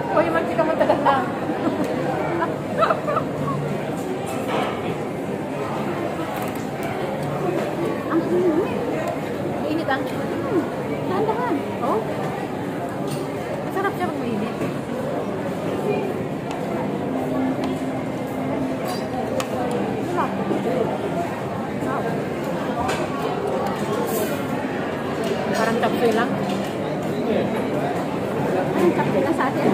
O yung mantika mo tagal lang. Ang init. Mainit ang. Dahan-dahan. Oh? Masarap siya pag mainit. Sarap. Parang chapsoy lang. Ang kapit na sa atin.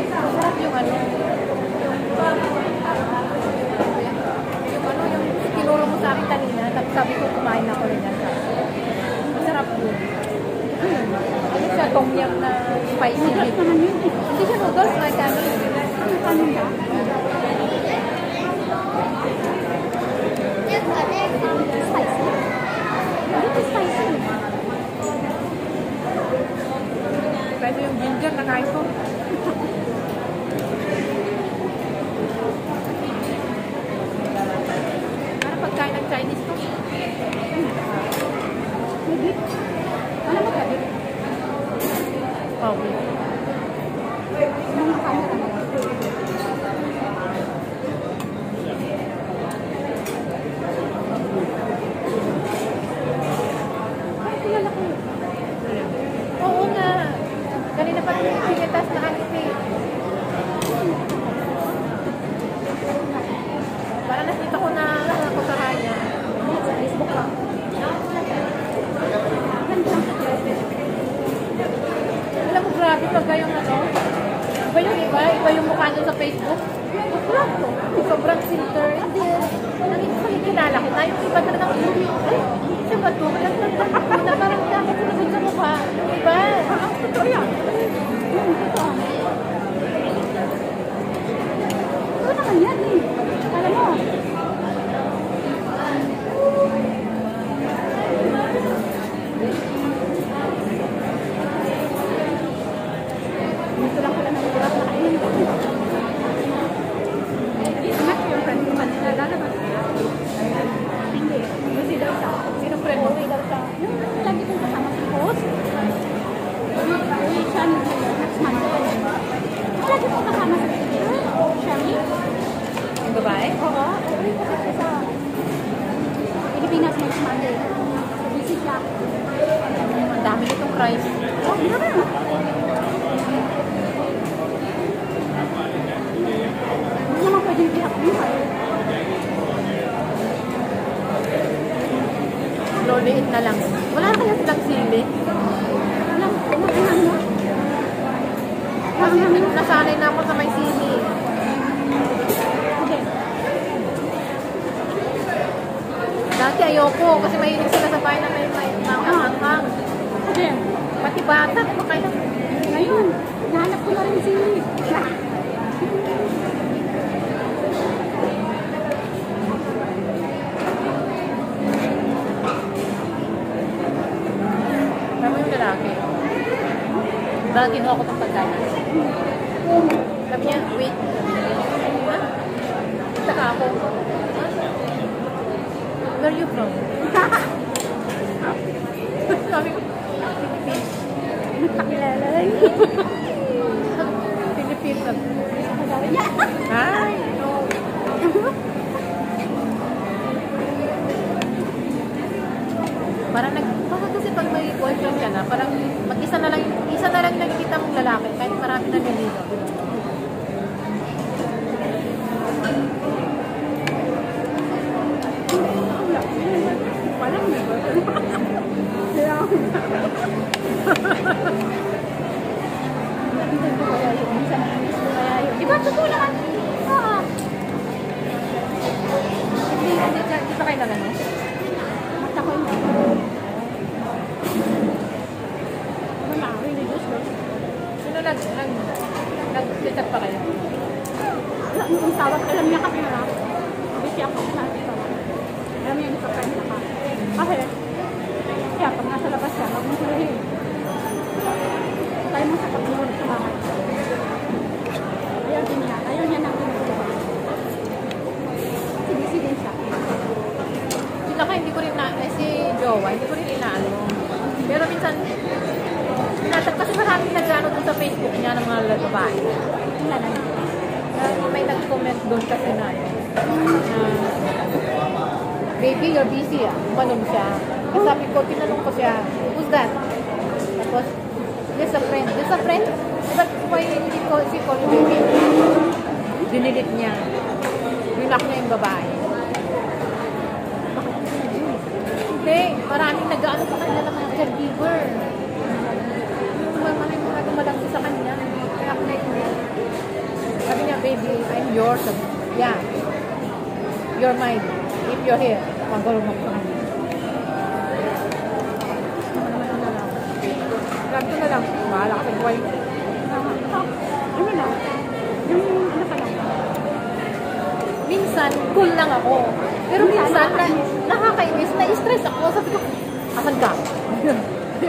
Masarap yung ano. Yung tinuro mo sa akin kanina, tapos sabi ko kumain ako rin yan. Masarap yun. Ano siya, tom yum na spicy. Noodles naman yun. Hindi siya noodles, may kanin. Ano kanin ba? Spicy. Dito spicy. Pwede yung ginger na kain ko. Parang pagkain ng Chinese to. May ano mo ka? Okay. Mga camera mo. Ay, kilala ko. Oo nga. Kanina parang yung pinitas na anime. Parang nakita ko na ako sa kanya. Sa Facebook lang. Alam mo, grabe pagka yung ano. Iba yung iba. Iba yung mukha nyo sa Facebook. Wala to. Sobrang filter. Hindi. Nanging kilala kita. Yung iba talagang ay, siya ba to? Na parang dapat sunod sa mukha. Iba. Totoo yan. Totoo. Totoo naman yan eh. Alam mo. Dito lang pala nagurap na kain. Ingat yung friend ko man nila lalabas. Hindi. Busy daw siya. Sino friend mo? Uwi daw siya. Yung lagi kong kasama sa post. Uwi siya next Monday. Lagi kong kasama sa picture. Shelly. Yung babae? Oo. Uwi ko kasi sa Pilipinas next Monday. Busy siya. Ang dami nitong rice. Oh, grabe. Hindi naman pwedeng iyak buhay. Slowly eat na lang. Wala na kaya silang sili. Kasi nasanay na ako sa may sili. Dati ayoko kasi mahilig sila sa bahay na may manghang-hanghang. Pati bata, kumakain na. Ngayon, nahanap ko na rin si Alam mo yung lalaki. Dahil kinuha ko itong pagkain. Sabi niya, wait. Ha? Saka ako. Where are you from? Sabi ko, Philippines. nagpakilala rin. Philippines. Sabi niya. Ay, no. Parang kasi pag may boyfriend ka na, parang mag-isa na lang yung nakikita mong lalaki, kahit marami na nilito. Walang na ba? Diba, totoo naman. Oo. Hindi pa kayo na gano'n? Mata ko yung wala, really gusto. Sino nag-chat pa kayo? Wala, nung tawag, alam niya kasi na busy ako sa natin. Alam niya, nagpa-friend na ka. Kasi, kaya pag nasa labas siya, huwag mong suluhin. Tayo mo sa pag-iwan sa bahay. Ayaw din niya. Ayaw niya nang ginagawa. Kasi busy din siya. jowa, hindi ko rin inaano. Pero minsan, kasi maraming nag-ano dun sa Facebook niya ng mga babae. May nag-comment doon kasi na baby, you're busy ah. Umanom siya. Kasi sabi ko, tinanong ko siya, who's that? Tapos, just a friend. Just a friend? But why hindi ko si call baby? Dinilit niya. Binak niya yung babae. Hindi, maraming nag-ano sa kanya ng mga caregiver. Maraming mga gumalanggo sa kanya. Kaya ako na-ignore. Sabi niya, baby, I'm yours. Yeah. You're mine. If you're here, magulong ako sa kanya. Grab ko na lang. Bahala ka sa buhay. Ano lang? Yung ano ka lang? Minsan, cool lang ako. Pero minsan, nakakainis, na-stress ako. Sabi ko, asan ka?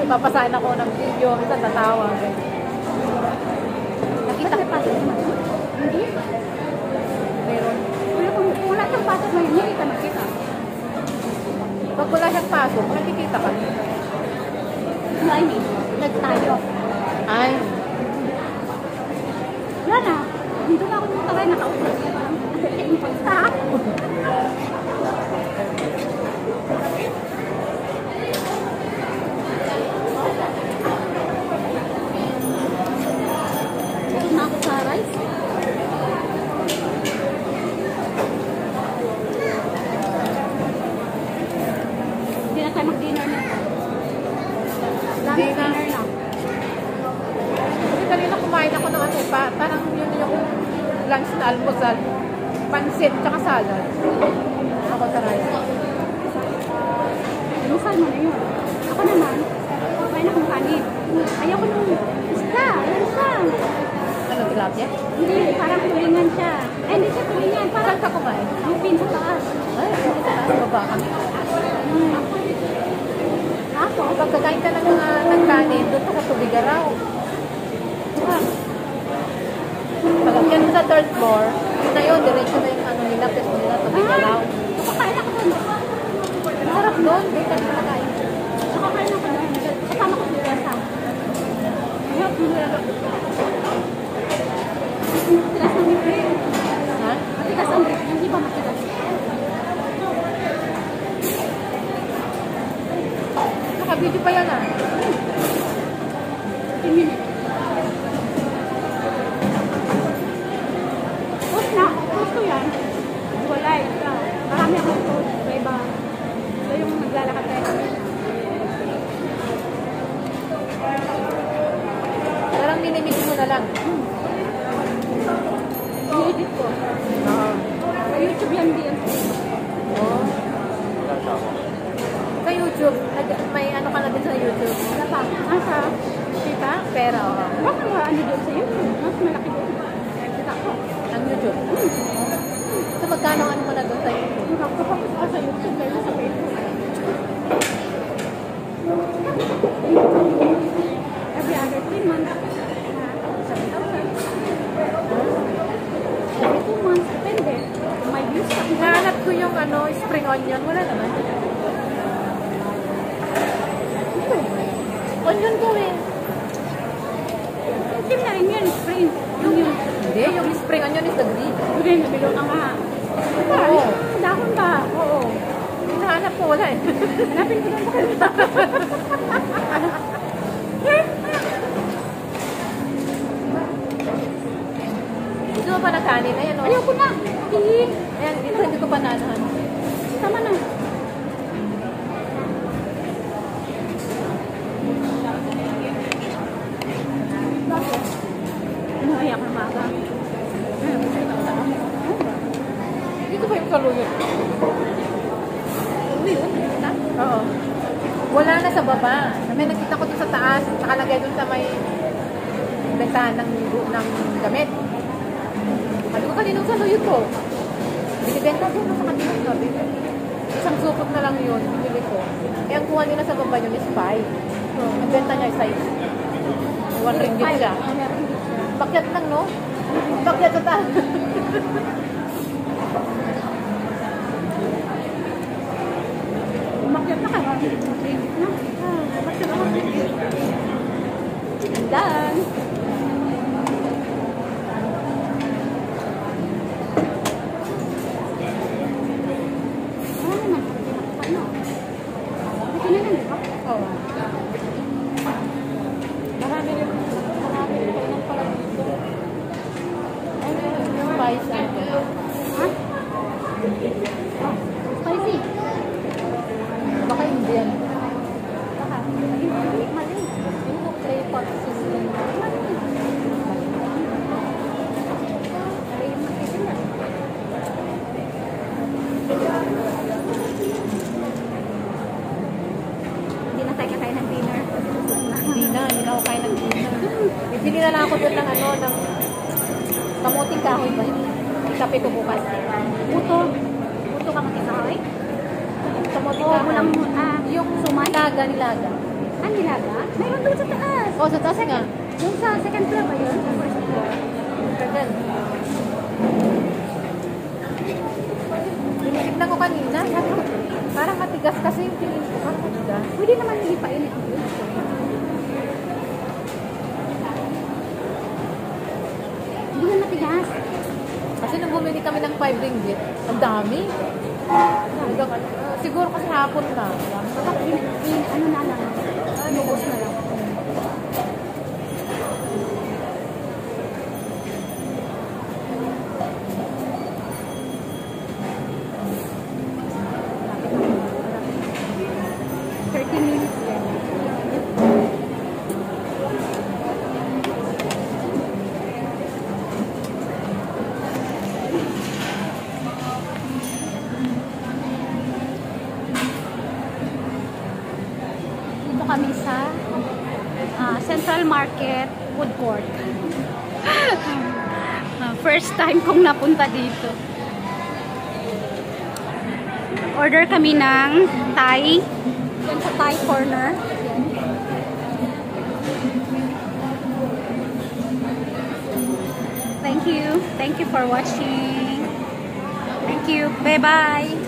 Papasahin ako ng video, minsan tatawa. Nakita ko pa. Hindi. Meron. Pero kung wala kang pasok ngayon, hindi ka nakita. Pag wala siyang pasok, nakikita ka. No, I mean, nagtayo. Ay. Wala na. Dito na ako yung tawag, nakaupos. Stop! Ito na ako sa rice. Hindi na tayo mag-dinner na. Hindi na. Dinner na. Kasi kanina kumain ako ng ano pa. Parang yun yung lunch na almusal. Pansit, tsaka salad. Ako sa rice. Lusal mo na yun. Ako naman, kumain akong kanin. Ayoko nung isda. Lansang. Ano, tilapia? Hindi, parang tulingan siya. Eh, hindi siya tulingan. Saan Parang ka kumain? yung pin sa taas. Ay, sa taas baba kami. Ako, Pagkakain ka ng kanin, doon ka sa Tubigaraw. Pagkakain sa third floor, yun na yun, diretso na yung ano nila, test nila, Tubigaraw. nakakain ako doon. Masarap doon, di ka nakain. Nakakain ako doon. Kasama ko si Tessa. Ayok, matigas ang libre. Ha? Matigas ang libre. Hindi ba matigas? Naka-video pa yan ah. 10 minutes. Post na. Post ko yan. Wala eh. Marami akong post. Iba. Ito yung maglalakad tayo. Parang minimix mo na lang. I-edit ko. Oo. Sa YouTube yan din. Oh. Sa YouTube, may ano ka na din sa YouTube. Wala pa. Asa? Kita? Pera, oo. Baka nga ano doon sa YouTube. Mas malaki doon. Kita ko. Ang YouTube. So, magkano ano mo na doon sa YouTube? Nakapapapos ka sa YouTube kaya sa Facebook. Every other 3 months. 7,000. Every 2 months. Depende. Kung may views ka. Nahanap ko yung ano, spring onion. Wala naman. Onion ko eh. Team na rin yan. Spring. Yung yun. Hindi, yung spring onion is the green. Green. Nabilo ka nga. Oo. Dahon ba? Oo. Nahanap ko, wala eh. Hanapin ko lang sa kanila. Gusto mo pa ng kanin? Ayan o. Ayoko na. Hindi. Ayan, dito hindi ko pa naanahan. Tama na. Bakit? Umuwi ako ng maga. Dito ba yung saluyot? Uy, yun. Na? Oo. Wala na sa baba. May nakita ko doon sa taas. Nakalagay doon sa may bentahan ng damit. Sabi ko kaninong saluyot ko. Binibenta doon sa kanilang gabi. Isang supot na lang yun. Bili ko. Eh, ang kuha nila sa baba yun is 5. So, ang benta niya is size. 1 ringgit siya. Bakyat lang, no? Bakyat sa taas. Umakyat Siyempre ka ba? No? Ba't ka naman? Dan. Ano naman? Ano? Ito na lang, di ba? Oo. Marami rin kainan pala dito. Ano yung spice ano? Ha? Oh, spicy. Baka Indian. Baka. Hindi, mali. Yung clay pot sizzling. Hindi na tayo kakain ng dinner. Hindi na ako kain ng dinner. Bibili na lang ako doon ng ano, ng kamuting kahoy ba? Ikape ko bukas. Buto. Buto ka matikahoy? Kamuting Oo, kahoy. bulang Yung sumay. nilaga. Ah, nilaga? Mayroon doon sa taas. Oh, sa taas nga. Yung sa second floor ba yun? Sa first floor? Ganun. Tinitignan ko kanina. Sabi ko, parang matigas kasi yung tingin ko. Parang matigas. Pwede naman hindi pa init yun. Hindi na matigas. Kasi nung bumili kami ng 5 ringgit, ang dami. Siguro kasi hapon na. Baka ano na lang. Lubos na lang. Kami sa Central Market Food Court. First time kong napunta dito. Order kami ng Thai. Yan sa Thai corner. Yan. Thank you. Thank you for watching. Thank you. Bye-bye.